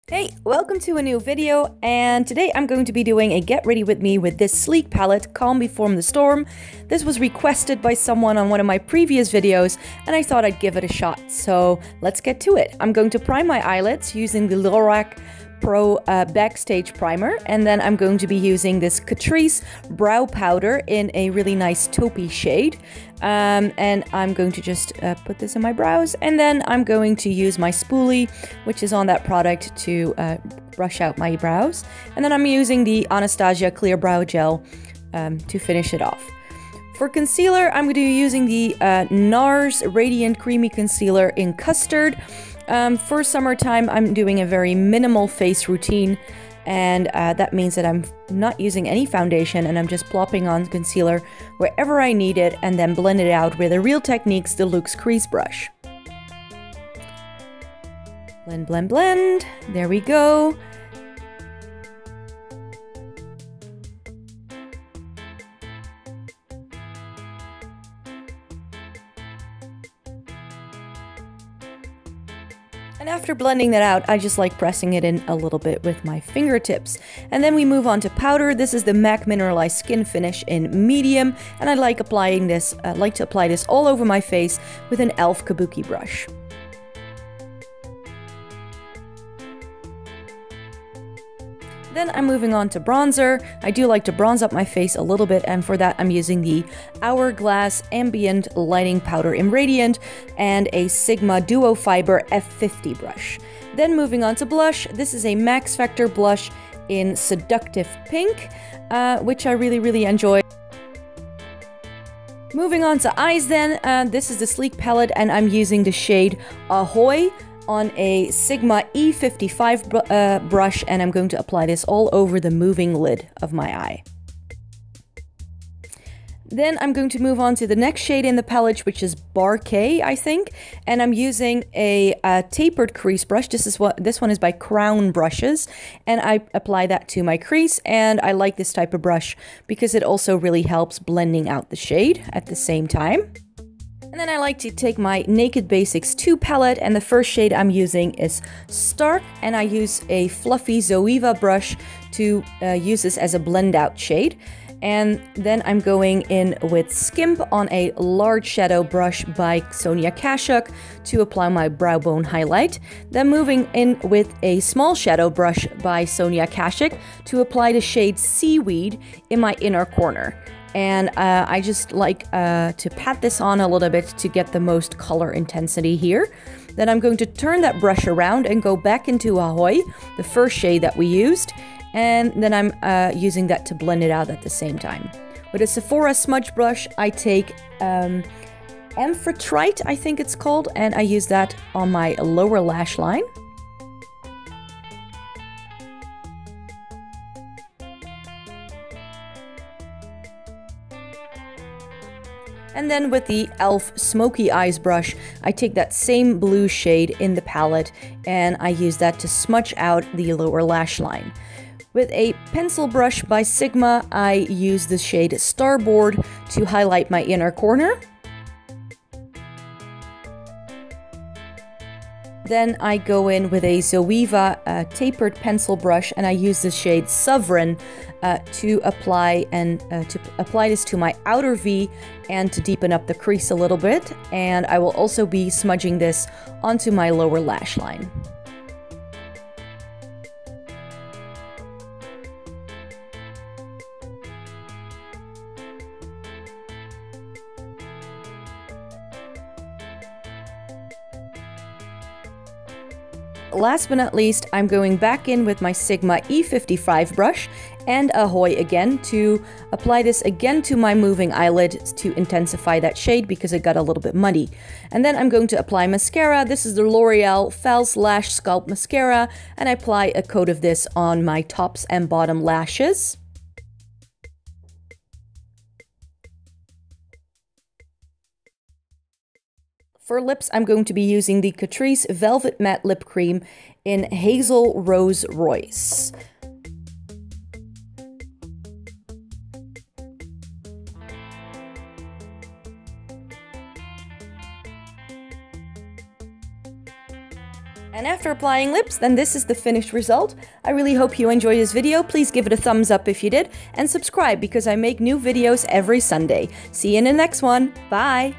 Hey, welcome to a new video, and today I'm going to be doing a get ready with me with this sleek palette, Calm Before the Storm. This was requested by someone on one of my previous videos, and I thought I'd give it a shot, so let's get to it. I'm going to prime my eyelids using the Lorac Backstage primer, and then I'm going to be using this Catrice Brow powder in a really nice taupey shade. And I'm going to just put this in my brows, and then I'm going to use my spoolie, which is on that product, to brush out my brows. And then I'm using the Anastasia Clear Brow Gel to finish it off. For concealer, I'm going to be using the NARS Radiant Creamy Concealer in Custard. For summertime, I'm doing a very minimal face routine, and that means that I'm not using any foundation, and I'm just plopping on concealer wherever I need it and then blend it out with a Real Techniques Deluxe crease brush. Blend, blend, blend. There we go. And after blending that out, I just like pressing it in a little bit with my fingertips. And then we move on to powder. This is the MAC Mineralized Skin Finish in medium, and I like applying this. Like to apply this all over my face with an e.l.f. Kabuki brush. Then I'm moving on to bronzer. I do like to bronze up my face a little bit, and for that I'm using the Hourglass Ambient Lighting Powder in Radiant and a Sigma Duo Fibre F50 brush. Then moving on to blush. This is a Max Factor blush in Seductive Pink, which I really enjoy. Moving on to eyes then. This is the Sleek palette, and I'm using the shade Ahoy on a Sigma E55 brush, and I'm going to apply this all over the moving lid of my eye. Then I'm going to move on to the next shade in the palette, which is Barque, I think, and I'm using a tapered crease brush. This one is by Crown Brushes, and I apply that to my crease, and I like this type of brush because it also really helps blending out the shade at the same time. And then I like to take my Naked Basics 2 palette, and the first shade I'm using is Stark, and I use a fluffy Zoeva brush to use this as a blend out shade. And then I'm going in with Skimp on a large shadow brush by Sonia Kashuk to apply my brow bone highlight. Then moving in with a small shadow brush by Sonia Kashuk to apply the shade Seaweed in my inner corner. And I just like to pat this on a little bit to get the most color intensity here. Then I'm going to turn that brush around and go back into Ahoy, the first shade that we used. And then I'm using that to blend it out at the same time. With a Sephora smudge brush, I take Amphitrite, I think it's called, and I use that on my lower lash line. And then with the e.l.f. Smoky Eyes brush, I take that same blue shade in the palette, and I use that to smudge out the lower lash line. With a pencil brush by Sigma, I use the shade Starboard to highlight my inner corner. Then I go in with a Zoeva tapered pencil brush, and I use the shade Sovereign to apply this to my outer V and to deepen up the crease a little bit. And I will also be smudging this onto my lower lash line. Last but not least, I'm going back in with my Sigma E55 brush and Ahoy again to apply this again to my moving eyelid to intensify that shade because it got a little bit muddy. And then I'm going to apply mascara. This is the L'Oreal False Lash Sculpt Mascara, and I apply a coat of this on my tops and bottom lashes. For lips, I'm going to be using the Catrice Velvet Matte Lip Cream in Hazel Rose Royce. And after after applying lips, then this is the finished result. I really hope you enjoyed this video. Please give it a thumbs up if you did, and subscribe because I make new videos every Sunday. See you in the next one. Bye!